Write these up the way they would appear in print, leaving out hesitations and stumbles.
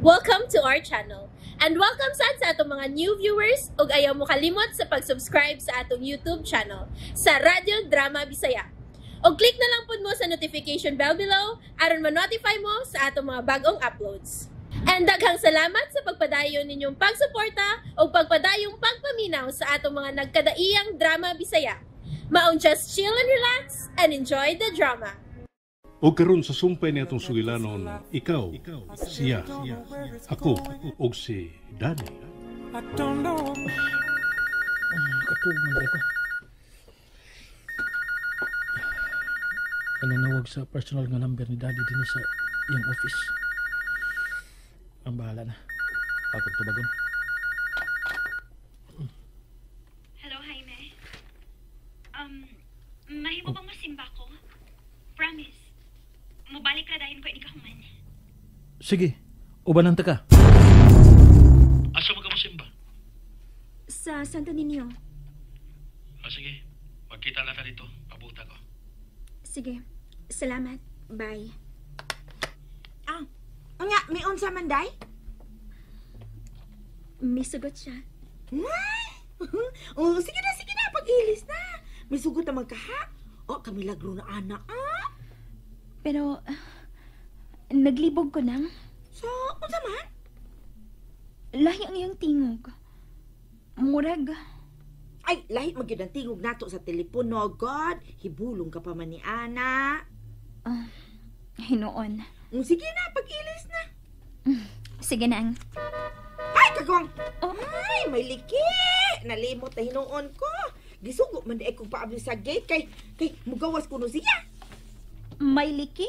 Welcome to our channel. And welcome sa atong mga new viewers ug ayaw mo kalimot sa pag-subscribe sa atong YouTube channel sa Radyo Drama Bisaya. O click na lang pud mo sa notification bell below aron ma-notify mo sa atong mga bagong uploads. And daghang salamat sa pagpadayon ninyong pagsuporta o pagpadayong pagpaminaw sa atong mga nagkadaiyang Drama Bisaya. Maong just chill and relax and enjoy the drama. O karon sa sumpay ni atong sugilanon, ikaw, siya, ako, o si Danny. Katugman ako. Nanawag sa personal nga number ni Daddy din sa iyang office. Ang bahala na. Ako tubagon. Hello, Jaime. Mahimo bang masimba ko? Promise. Mubalik ra dahin ko ini kahuman. Sige, ubanan ta ka. Asa mo ka masimba? Sa Santo Niño. Sige, magkita lang ka dito. Pabuta ko. Sige. Salamat. Bye. Nga, may unsa man day? May sugot siya. Oh, sige na, pag-ilis na. May sugot na magkaha. O, kami lagro na ana, Pero, naglibog ko nang. So, unsa man? Lahi ang iyong tingog. Murag. Ay, lahit magyud ang tingog nato sa telepono, God. Hibulong ka pa man ni Ana. Hinoon. Sige na, pag-ilis na. Sige nang. Ay, kagwang! Oh. Ay, may liki! Nalimot na hinuon ko. Gisugo man di kong paabli sa gate kay mugawas ko no siya. May liki?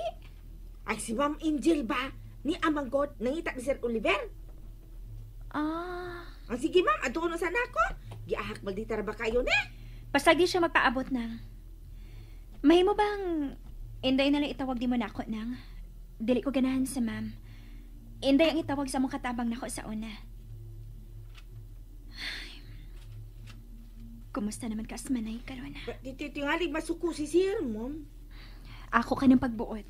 Ay, si Ma'am Angel ba? Ni Amanggot, nangita ni Sir Oliver. Ang sige ma'am, ato na sana ako. Giahak maldita ra ba kayo na? Pasagi siya magpaabot nang. Mahimo bang inday na lang itawag di mo na ako nang? Dili ko ganahan sa ma'am. Inday ang itawag sa mong katabang nako sa una. Kumusta naman ka sa manay karon? Tingali masuko si Sir, ma'am. Ako ka ng pagbuot.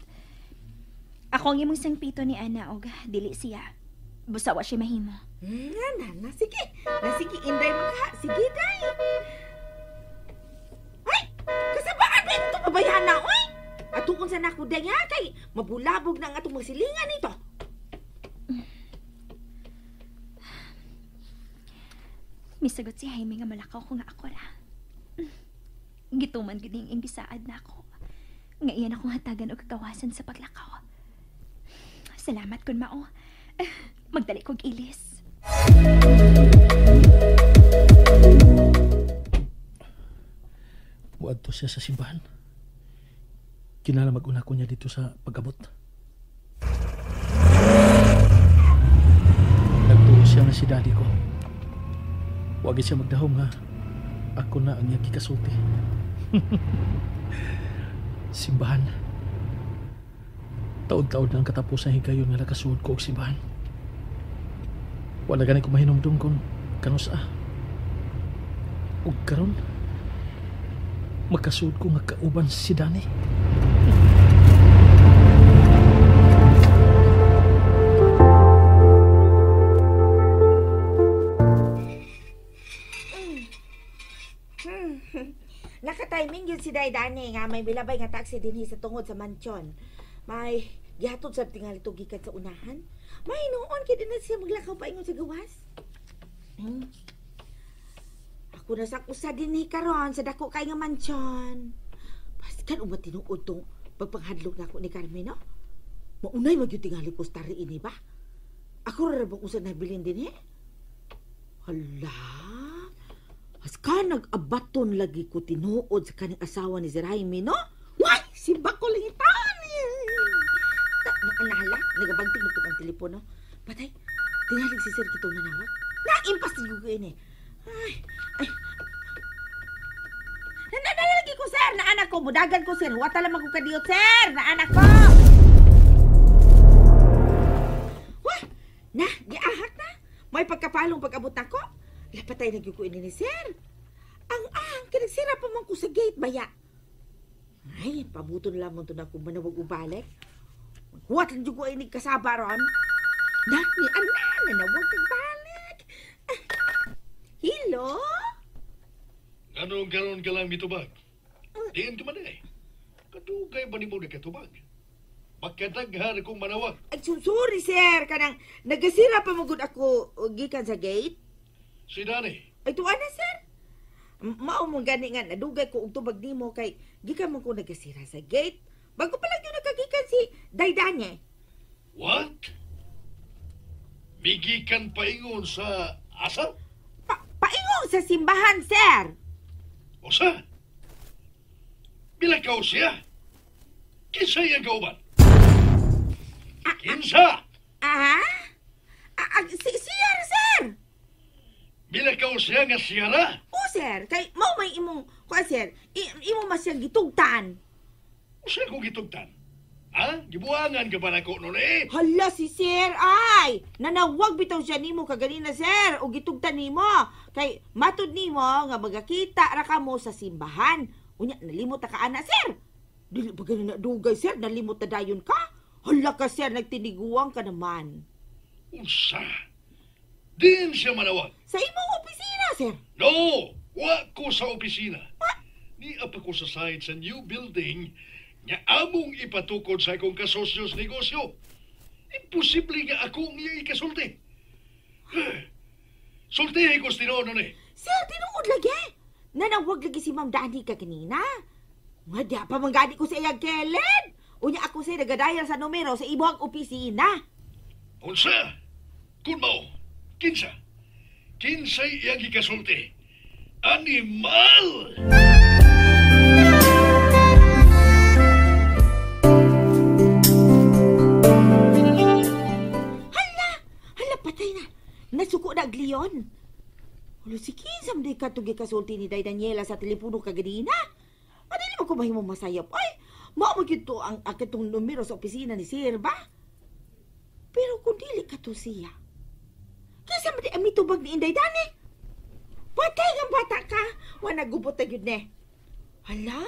Ako ang imong sangpito ni Ana og dili siya. Busawa siya mahimo. Sige. Sige, inday magha. Sige, day. Ay! Kasabaan ba ito pabayaan na, oy? Atukon sa nako, day, ha? Kay mabulabog na ang atong magsilingan ito. Misagot si Jaime nga malakaw ko nga ako ra. Gituman gid ning imbisaad na ako. Nga iyan akong hatagan o kagawasan sa paglakaw. Salamat kun mao. Magdali kog ilis. Buadto siya sa simbahan. Kinala mag-una ko niya dito sa pag-abot. Nagturo siya na si daddy ko. Huwag siya magdahom nga. Ako na ang iyang kikasulti. Simbahan. Taod-taod ng katapusan higayon nga nakasuod ko og simbahan. Wala gani ko mahinumdum kung kanus ug karon magkasuod ko nga kauban si Danny. Naka-timing yun si Daydani nga may bilabay nga taxi dinhi sa tungod sa mansyon. May gihatod sa tingali to gikan sa unahan. May noon kay din na siya maglakaw pa ingon sa gawas. Ako na sa kusa dinhi karon sa dako kay nga mansyon. Paskan uba tinuod tong pagpanghadlok nako ni Carmen, no? Maunay magyud tingali ko stari ini ba? Ako ra ba usa nabilin dinhi? Hala. Aska nag-abaton lagi ko tinuod sa kaning asawa ni Sir Jaime, no? Why? Si Bakulitan! Naala, nagabagting na po ang telepono. Patay, tinalig si Sir kitong nanawag. Naimpas niyo ko ini. Ay. Nanalagi ko, Sir, na anak ko. Budagan ko, Sir. Wata lamang ko kadiyot, Sir, na anak ko. Wah, na, giahak na. May pagkapalong pag-abot na ko. Lapatay na ko ini ni Sir. Ang kinagsira pa man ko sa gate, baya. Ay, pabuton lamang to na kung manawag ubalik. Huwat lang ko ini kasaba ron. Dani, nanawag kang balik. Hello? Anong karon ka lang mitubag? Diyan ka man eh. Kadugay ba ni mo na katubag? Pagkadaghan akong manawag. Ay, sorry, sir. Kanang nagasira pa magud ako gikan sa gate. Si Dani, Ay, tuwa na, sir. Mao mong gani nga, nadugay ko og tubag nimo kay gikan man ko nagasira sa gate. Bago pa lang yung nakagikan si Daydanye. what? Bigikan paingon sa asa? Paingong sa simbahan, sir. O sa? Bilakaw siya? Kinsa iyang kauban? Kinsa? Sir, sir. Bilakaw siya nga siya na? O, sir. Kay, mao may imong, kuha, sir, imo mas siyang gitugtan. O siya kong gitugtan? Ha? Gibuangan ka ba na ko nun eh? Hala, si sir, ay! Nanawag bitaw siya nimo kaganina, sir, o gitugtan nimo. Kay, matud nimo nga magakita ra ka mo sa simbahan. Unya, nalimot na ka, ana, sir. Dili ba ganun na dugay, sir? Nalimot na dayon ka? Hala ka, sir, nagtiniguang ka naman. Unsa? Diyan siya manawag? Sa imong opisina, sir. No! Wa ko sa opisina. Ni apa ko sa site sa new building nga among ipatukod sa akong kasosyo sa negosyo. Imposible nga akong iya ikasulti. Sultihin ko stinono ni. Sir, tinuod lagi. Nanawag lagi si Ma'am Dani ka kanina. Nga di pa manggani ko sa iyang kelen. Unya ako sa'y nagadayal sa numero sa ibuang opisina. Unsa? Kun mao, kinsa? Kinsay iyang ikasulti? Animal! Hala, patay na. Nasuko na agliyon. Ulo, si kinsam di ka tugi kasulti ni Day Daniela sa telepono kagadina. Madali mo ko mahimo masayap. Ay, maamag ito ang akitong numero sa opisina ni Sir ba? Pero kung dili ka to siya, kaysa mo di amitubag ni Inday Dani. Patay ang bata ka. Wala gubot na yun ne. Hala,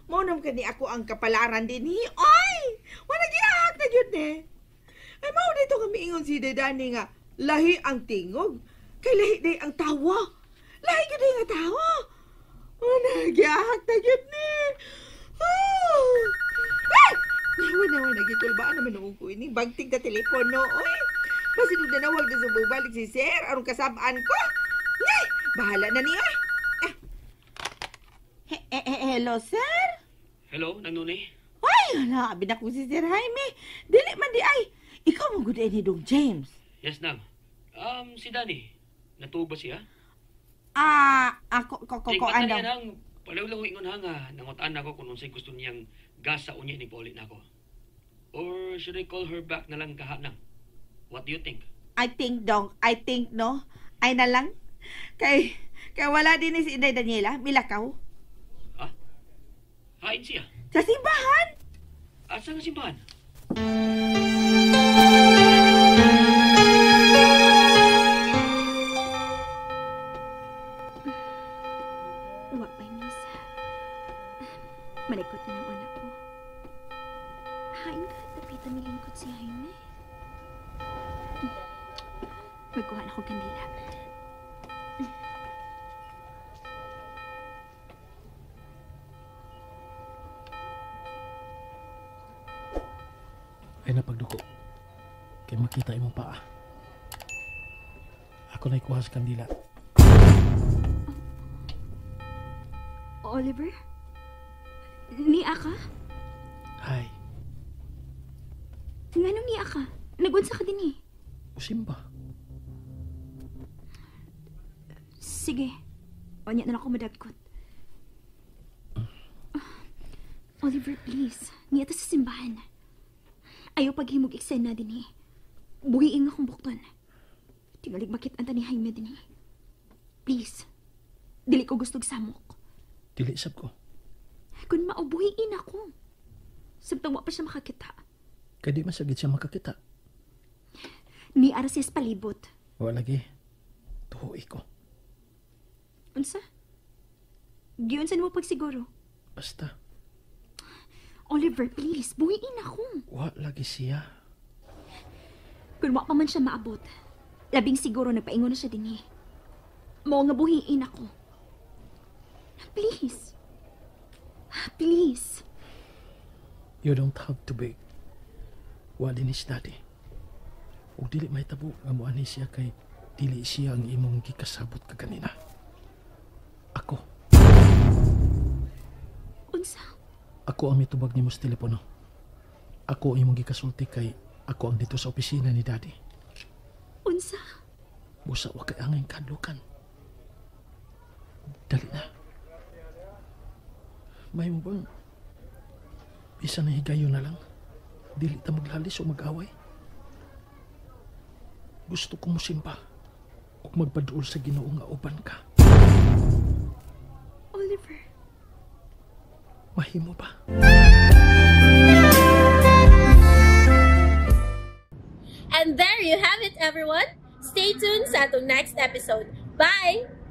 maunam ka ni ako ang kapalaran din ni. Ay, wala gihak na yun ne. Ay, mao dito kami ingon si Inday Dani nga, lahi ang tingog. Kay lahi day ang tawa. Lahi ka day nga tawa. Wala gihak na yun ne. Ay! Nawa, nagkikulbaan naman naman ko ini. Bagtig na telepono, oy. Kasi nung nanawag na sa bubalik si Sir, anong kasabaan ko? Ngay! Bahala na niya. Hello, sir? Hello, Nanuni? Ay, hala, binak mo si Sir Jaime. Dili man di ay. Ikaw mo good ni Dong James. Yes, Nang. Si Dani. Natuog ba siya? Ako, Tingnan ano? niya nang palaw-law ingon ha nga. Nangutaan ako kung unsay gusto niyang gasa unya ni Paulit na ako. Or should I call her back na lang kahanang? What do you think? I think, Dong. I think, no? Ay na lang. Kay wala din ni si Inday Daniela. Milakaw. Ha? Hain siya? Sa simbahan. Asa nga simbahan? Wa pa miss. Malikot na ng anak ko. Hain ka, tapitan nilingkod si Jaime. Magkuha na ako kandila. Ay napagduko. Kay makita imong paa. Ako na ikuha sa kandila. Oliver? Niya ka? Hay, Nganong niya ka? Nagunsa ka din eh. usimba. Sige. Wanya na lang ako madagkot. Oliver, please. Niya ta sa simbahan. Ayaw paghimog eksena din eh. Buhiing akong bukton. Tingalig bakit anta ni Jaime din eh. Please. Dili ko gustog samok. Dili sab ko. Kung maubuhiin ako. Sabtang wa pa siya makakita. Kay di masagit siya makakita. Ni arasis palibot. Wa lagi. Tuhoy ko. Unsa? Giunsan mo pagsiguro? Basta. Oliver, please. Buhiin ako. Wa lagi siya. Kung wa pa man siya maabot, labing siguro nagpaingon na siya din Mao nga buhiin ako. Please. Please. You don't have to beg. Wa din is daddy. O dili may tabo nga moani siya kay dili siya ang imong gikasabot ka kanina. Ako. Unsa? Ako ang mitubag nimo sa telepono. Ako ang imong gikasulti kay ako ang dito sa opisina ni daddy. Unsa? Busa wa kay angay kadlukan. Dali na. May mo bang bisa na higayo na lang? Dili ta maglalis o mag-away? Gusto ko musimba o magpaduol sa Ginoo nga uban ka. Oliver. Mahimo ba? And there you have it, everyone. Stay tuned sa atong next episode. Bye!